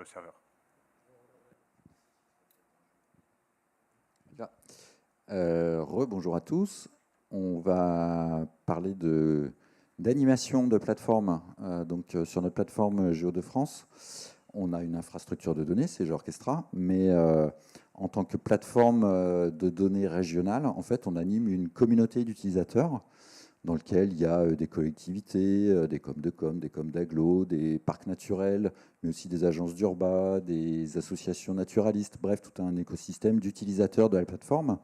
le serveur. Bonjour à tous. On va parler d'animation de plateforme. Sur notre plateforme Géo de France, on a une infrastructure de données, c'est GeoOrchestra, mais en tant que plateforme de données régionale, en fait, on anime une communauté d'utilisateurs dans lequel il y a des collectivités, des coms de com, des coms d'agglo, des parcs naturels, mais aussi des agences d'urba, des associations naturalistes, bref, tout un écosystème d'utilisateurs de la plateforme.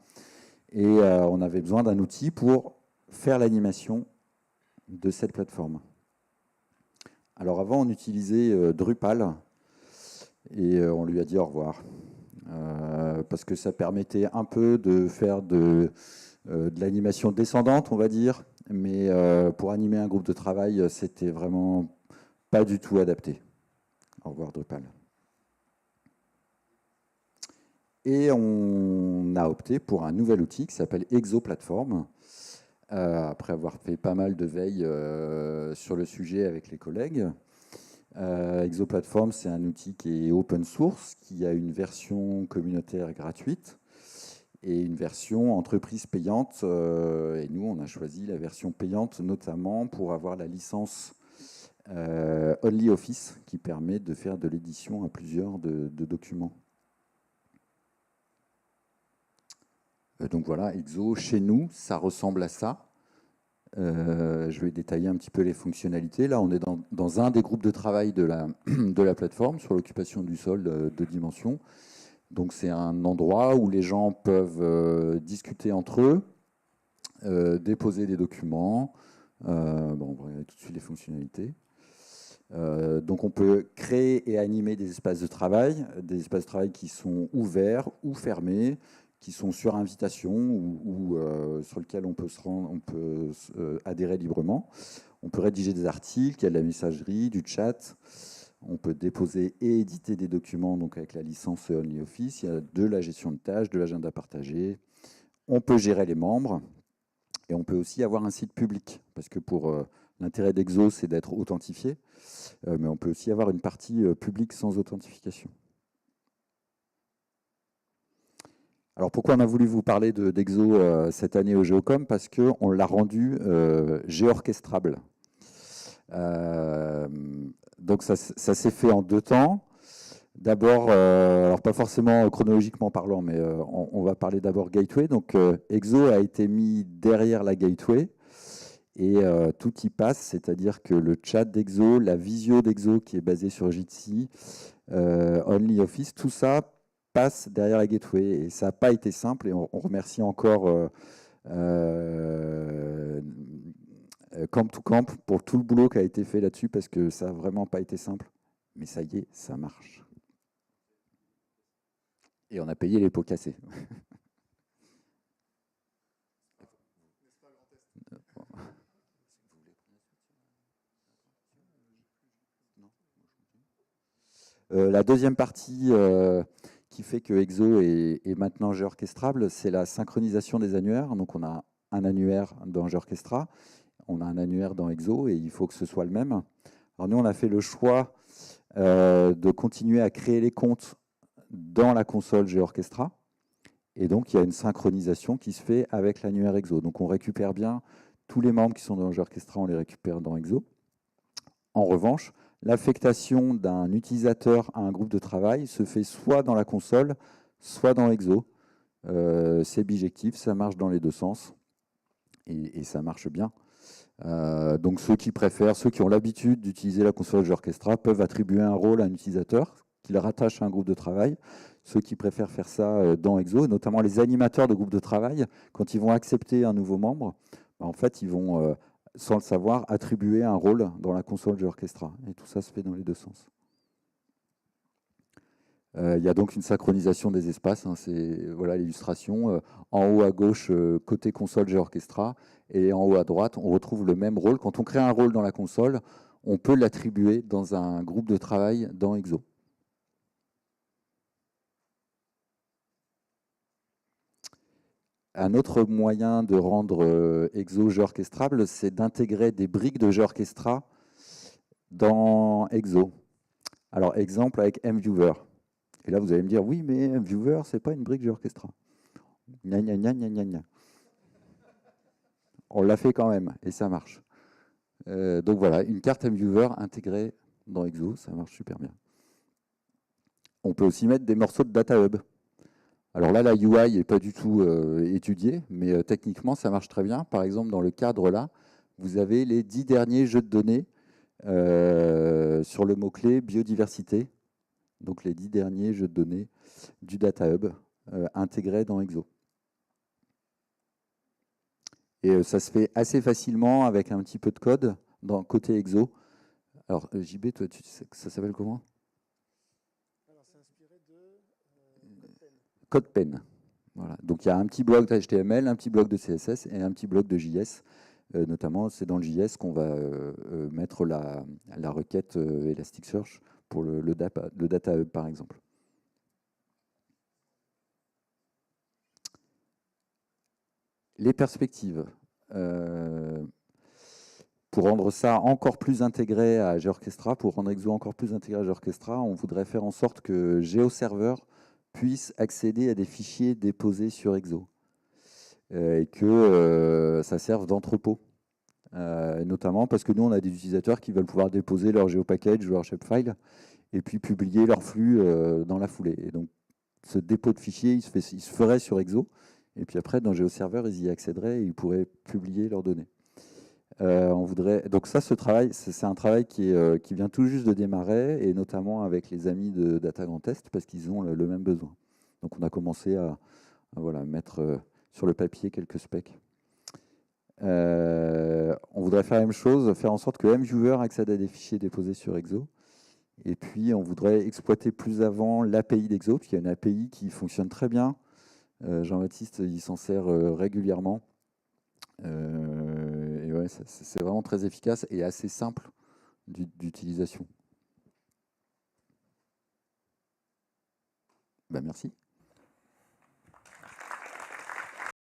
Et on avait besoin d'un outil pour faire l'animation de cette plateforme. Alors avant, on utilisait Drupal, et on lui a dit au revoir. Parce que ça permettait un peu de faire de l'animation descendante, on va dire, mais pour animer un groupe de travail, c'était vraiment pas du tout adapté. Au revoir Drupal. Et on a opté pour un nouvel outil qui s'appelle Exoplatform, après avoir fait pas mal de veille sur le sujet avec les collègues. Exoplatform, c'est un outil qui est open source, qui a une version communautaire gratuite et une version entreprise payante. Et nous, on a choisi la version payante notamment pour avoir la licence OnlyOffice qui permet de faire de l'édition à plusieurs de documents. Donc voilà, Exo, chez nous, ça ressemble à ça. Je vais détailler un petit peu les fonctionnalités. Là, on est dans un des groupes de travail de la plateforme sur l'occupation du sol de dimension. Donc c'est un endroit où les gens peuvent discuter entre eux, déposer des documents. On va regarder tout de suite les fonctionnalités. Donc on peut créer et animer des espaces de travail qui sont ouverts ou fermés, qui sont sur invitation ou sur lesquels on peut adhérer librement. On peut rédiger des articles, il y a de la messagerie, du chat. On peut déposer et éditer des documents donc avec la licence OnlyOffice. Il y a de la gestion de tâches, de l'agenda partagé. On peut gérer les membres. Et on peut aussi avoir un site public, parce que pour l'intérêt d'Exo, c'est d'être authentifié. Mais on peut aussi avoir une partie publique sans authentification. Alors pourquoi on a voulu vous parler d'Exo cette année au Géocom? Parce qu'on l'a rendu géorchestrable. Donc ça s'est fait en 2 temps. D'abord, alors pas forcément chronologiquement parlant, mais on va parler d'abord Gateway. Donc Exo a été mis derrière la Gateway et tout y passe, c'est-à-dire que le chat d'Exo, la visio d'Exo qui est basée sur Jitsi, OnlyOffice, tout ça passe derrière la Gateway et ça n'a pas été simple et on remercie encore Camp to Camp pour tout le boulot qui a été fait là-dessus parce que ça n'a vraiment pas été simple. Mais ça y est, ça marche. Et on a payé les pots cassés. La deuxième partie qui fait que Exo est maintenant géorchestrable, c'est la synchronisation des annuaires. Donc on a un annuaire dans GeoOrchestra, on a un annuaire dans Exo et il faut que ce soit le même. Alors nous, on a fait le choix de continuer à créer les comptes dans la console GeoOrchestra. Et donc, il y a une synchronisation qui se fait avec l'annuaire Exo. Donc, on récupère bien tous les membres qui sont dans GeoOrchestra, on les récupère dans Exo. En revanche, l'affectation d'un utilisateur à un groupe de travail se fait soit dans la console, soit dans Exo. C'est bijectif, ça marche dans les 2 sens et ça marche bien. Donc ceux qui préfèrent, ceux qui ont l'habitude d'utiliser la console GeoOrchestra peuvent attribuer un rôle à un utilisateur qu'ils rattachent à un groupe de travail. Ceux qui préfèrent faire ça dans Exo, notamment les animateurs de groupes de travail, quand ils vont accepter un nouveau membre, en fait, ils vont, sans le savoir, attribuer un rôle dans la console GeoOrchestra. Et tout ça se fait dans les 2 sens. Il y a donc une synchronisation des espaces. Hein, c'est voilà l'illustration. En haut à gauche, côté console GeoOrchestra, et en haut à droite, on retrouve le même rôle. Quand on crée un rôle dans la console, on peut l'attribuer dans un groupe de travail dans Exo. Un autre moyen de rendre Exo géorchestrable, c'est d'intégrer des briques de GeoOrchestra dans Exo. Alors, exemple avec MViewer. Et là, vous allez me dire, oui, mais MViewer, c'est pas une brique GeoOrchestra. Gna gna gna gna gna gna. On l'a fait quand même, et ça marche. Donc voilà, une carte MViewer intégrée dans Exo, ça marche super bien. On peut aussi mettre des morceaux de Data Hub. Alors là, la UI n'est pas du tout étudiée, mais techniquement, ça marche très bien. Par exemple, dans le cadre là, vous avez les 10 derniers jeux de données sur le mot-clé biodiversité. Donc les 10 derniers jeux de données du Data Hub intégrés dans Exo. Et ça se fait assez facilement avec un petit peu de code dans côté Exo. Alors JB, toi, tu sais que ça s'appelle comment? Alors, c'est inspiré de CodePen. CodePen. Voilà. Donc il y a un petit bloc d'HTML, un petit bloc de CSS et un petit bloc de JS. Notamment, c'est dans le JS qu'on va mettre la requête Elasticsearch pour le Data Hub, par exemple. Les perspectives. Pour rendre ça encore plus intégré à GeoOrchestra, pour rendre Exo encore plus intégré à GeoOrchestra, on voudrait faire en sorte que GeoServer puisse accéder à des fichiers déposés sur Exo et que ça serve d'entrepôt. Notamment parce que nous, on a des utilisateurs qui veulent pouvoir déposer leur GeoPackage ou leur shapefile et puis publier leur flux dans la foulée. Et donc, ce dépôt de fichiers, il se ferait sur Exo. Et puis après, dans GeoServer, ils y accéderaient et ils pourraient publier leurs données. Donc ça, ce travail, c'est un travail qui vient tout juste de démarrer, et notamment avec les amis de Data Grand Est, parce qu'ils ont le même besoin. Donc on a commencé à voilà, mettre sur le papier quelques specs. On voudrait faire la même chose, faire en sorte que MViewer accède à des fichiers déposés sur Exo. Et puis on voudrait exploiter plus avant l'API d'Exo, puisqu'il y a une API qui fonctionne très bien. Jean-Baptiste, il s'en sert régulièrement. Et ouais, c'est vraiment très efficace et assez simple d'utilisation. Ben merci.